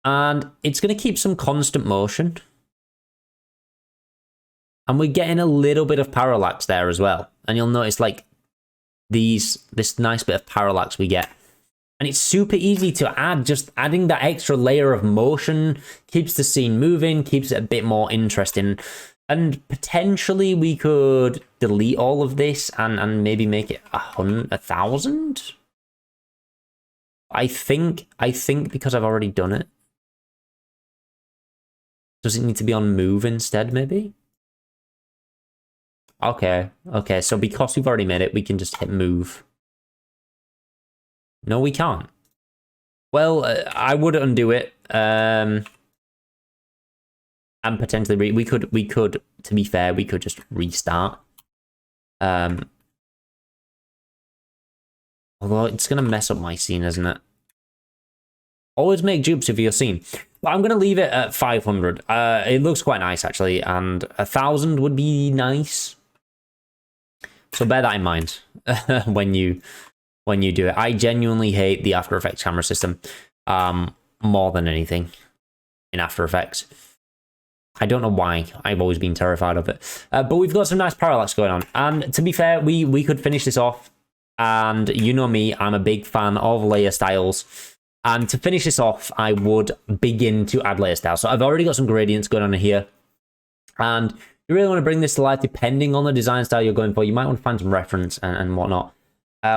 And it's going to keep some constant motion. And we're getting a little bit of parallax there as well. And you'll notice like this nice bit of parallax we get. And it's super easy to add. Just adding that extra layer of motion keeps the scene moving, keeps it a bit more interesting. And potentially we could delete all of this and maybe make it 1,000. I think because I've already done it. Does it need to be on move instead, maybe? Okay, so because we've already made it, we can just hit move. No, we can't. Well, I would undo it. And potentially we could, to be fair, we could just restart. Although it's going to mess up my scene, isn't it? Always make dupes of your scene. But I'm going to leave it at 500. It looks quite nice, actually, and 1,000 would be nice. So bear that in mind when you do it. I genuinely hate the After Effects camera system more than anything in After Effects. I don't know why. I've always been terrified of it. But we've got some nice parallax going on. And to be fair, we could finish this off. And you know me, I'm a big fan of layer styles. And to finish this off, I would begin to add layer styles. So I've already got some gradients going on here. And you really want to bring this to life depending on the design style you're going for. You might want to find some reference and whatnot.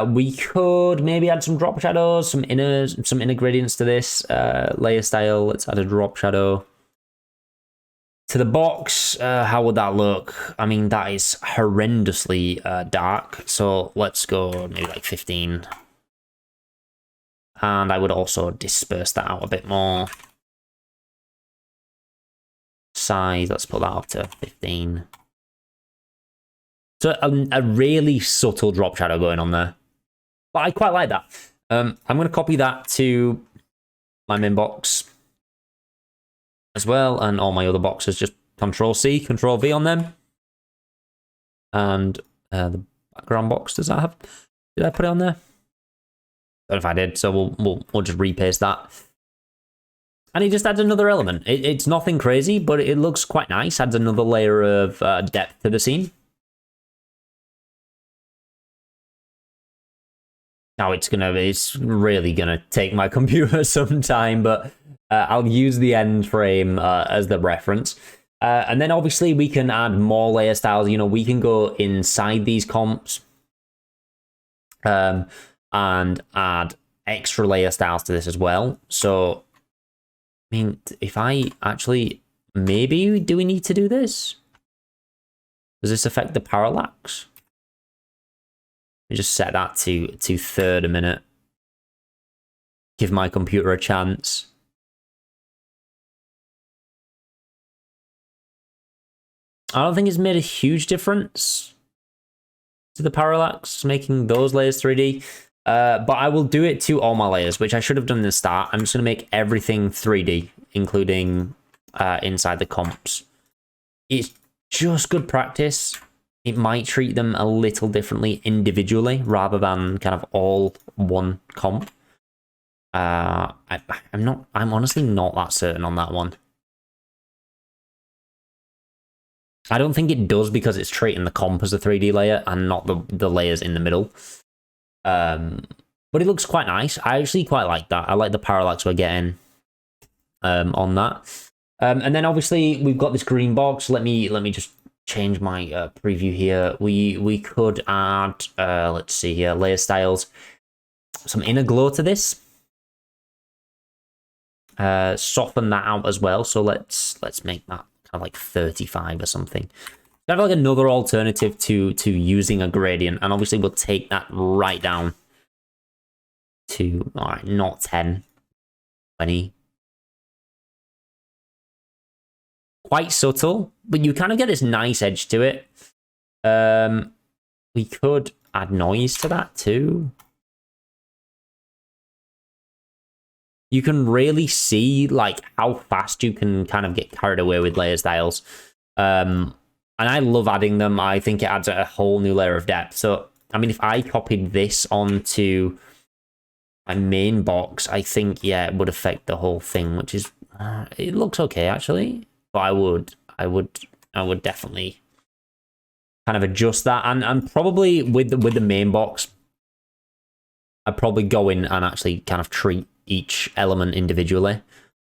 We could maybe add some drop shadows, some inner gradients to this layer style. Let's add a drop shadow. To the box, how would that look? I mean, that is horrendously dark. So let's go maybe like 15. And I would also disperse that out a bit more. Size, let's put that up to 15. So a really subtle drop shadow going on there. But I quite like that. I'm going to copy that to my main box as well, and all my other boxes, just Control-C, Control-V on them. And the background box, did I put it on there? I don't know if I did, so we'll just repaste that. And it just adds another element. It's nothing crazy, but it looks quite nice. Adds another layer of depth to the scene. Now it's really gonna take my computer some time, but I'll use the end frame as the reference. And then obviously we can add more layer styles. You know, we can go inside these comps and add extra layer styles to this as well. So, I mean, if I actually, maybe, do we need to do this? Does this affect the parallax? Let me just set that to third a minute. Give my computer a chance. I don't think it's made a huge difference to the parallax, making those layers 3D. But I will do it to all my layers, which I should have done in the start. I'm just going to make everything 3D, including inside the comps. It's just good practice. It might treat them a little differently individually rather than kind of all one comp. I'm honestly not that certain on that one. I don't think it does because it's treating the comp as a 3D layer and not the layers in the middle. But it looks quite nice. I actually quite like that. I like the parallax we're getting on that. And then obviously we've got this green box. Let me just change my preview here. We could add let's see here, layer styles, some inner glow to this. Soften that out as well. So let's make that kind of like 35 or something. Kind of like another alternative to using a gradient, and obviously we'll take that right down to, all right, not 10, 20. Quite subtle, but you kind of get this nice edge to it. We could add noise to that too. You can really see like how fast you can kind of get carried away with layer styles. And I love adding them. I think it adds a whole new layer of depth. So, I mean, if I copied this onto my main box, I think, yeah, it would affect the whole thing, which is, it looks okay actually. But I would definitely kind of adjust that, and probably with the main box, I'd probably go in and actually kind of treat each element individually.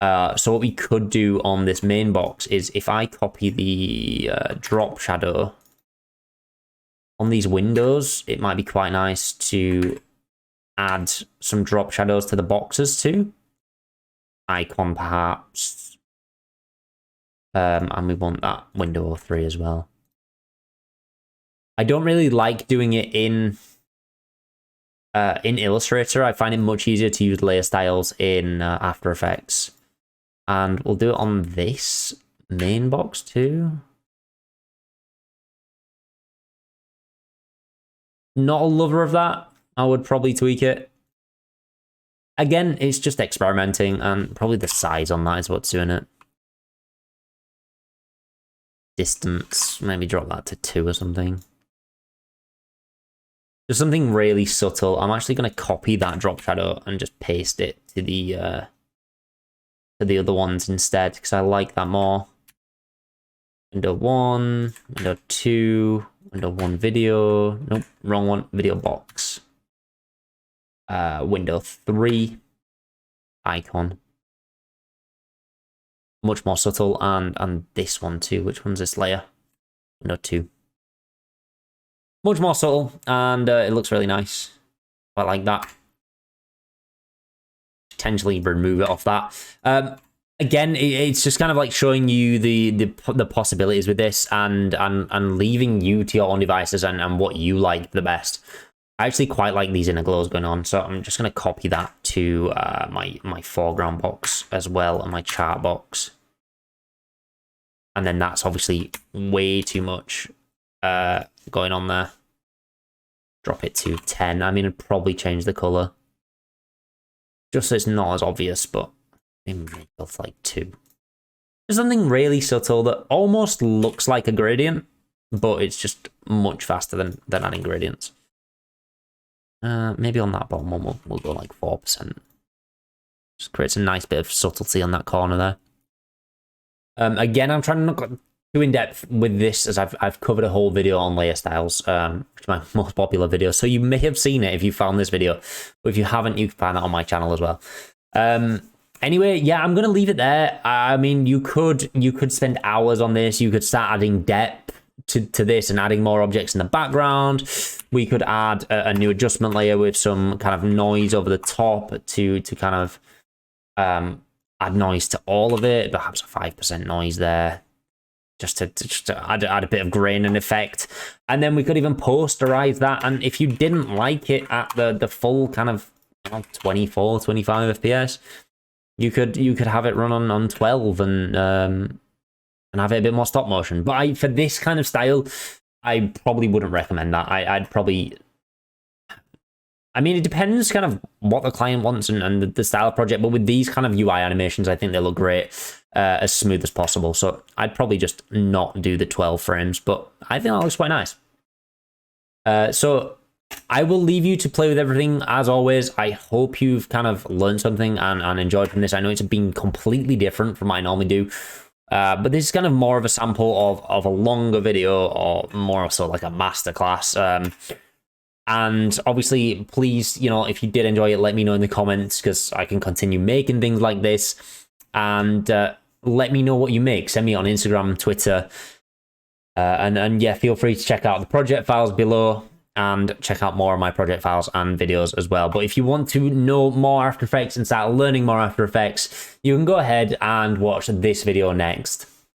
So what we could do on this main box is if I copy the drop shadow on these windows, it might be quite nice to add some drop shadows to the boxes too. Icon perhaps. And we want that window 03 as well. I don't really like doing it in Illustrator. I find it much easier to use layer styles in After Effects. And we'll do it on this main box too. Not a lover of that. I would probably tweak it. Again, it's just experimenting, and probably the size on that is what's doing it. Distance, maybe drop that to 2 or something. Just something really subtle. I'm actually going to copy that drop shadow and just paste it to the other ones instead, because I like that more. Window 1, window 2, window 1 video. Nope, wrong one. Video box. Window 3. Icon. Much more subtle, and this one too. Which one's this layer? Window 2. Much more subtle, and it looks really nice. I like that. Potentially remove it off that. Again, it's just kind of like showing you the possibilities with this, and leaving you to your own devices and what you like the best. I actually quite like these inner glows going on, so I'm just going to copy that to my foreground box as well, and my chart box. And then that's obviously way too much going on there. Drop it to 10. I mean, I'd probably change the color just so it's not as obvious, but maybe make it like 2. There's something really subtle that almost looks like a gradient, but it's just much faster than adding gradients. Maybe on that bottom one we'll go like 4%. Just creates a nice bit of subtlety on that corner there. Again, I'm trying to not go too in depth with this, as I've covered a whole video on layer styles, which is my most popular video. So you may have seen it if you found this video, but if you haven't, you can find that on my channel as well. Anyway, yeah, I'm gonna leave it there. I mean, you could spend hours on this. You could start adding depth to this and adding more objects in the background. We could add a new adjustment layer with some kind of noise over the top to kind of add noise to all of it, perhaps a 5% noise there, just to add a bit of grain and effect. And then we could even posterize that. And if you didn't like it at the full kind of 24, 25 FPS, you could have it run on 12 and have it a bit more stop motion. But for this kind of style, I probably wouldn't recommend that. I'd probably... I mean, it depends kind of what the client wants and the style of project, but with these kind of UI animations, I think they look great, as smooth as possible. So I'd probably just not do the 12 frames, but I think that looks quite nice. So I will leave you to play with everything. As always, I hope you've kind of learned something and enjoyed from this. I know it's been completely different from what I normally do, but this is kind of more of a sample of a longer video, or more so like a masterclass. And obviously, please, if you did enjoy it, let me know in the comments, because I can continue making things like this. And let me know what you make. Send me on Instagram, Twitter. And yeah, feel free to check out the project files below and check out more of my project files and videos as well. But if you want to know more After Effects and start learning more After Effects, you can go ahead and watch this video next.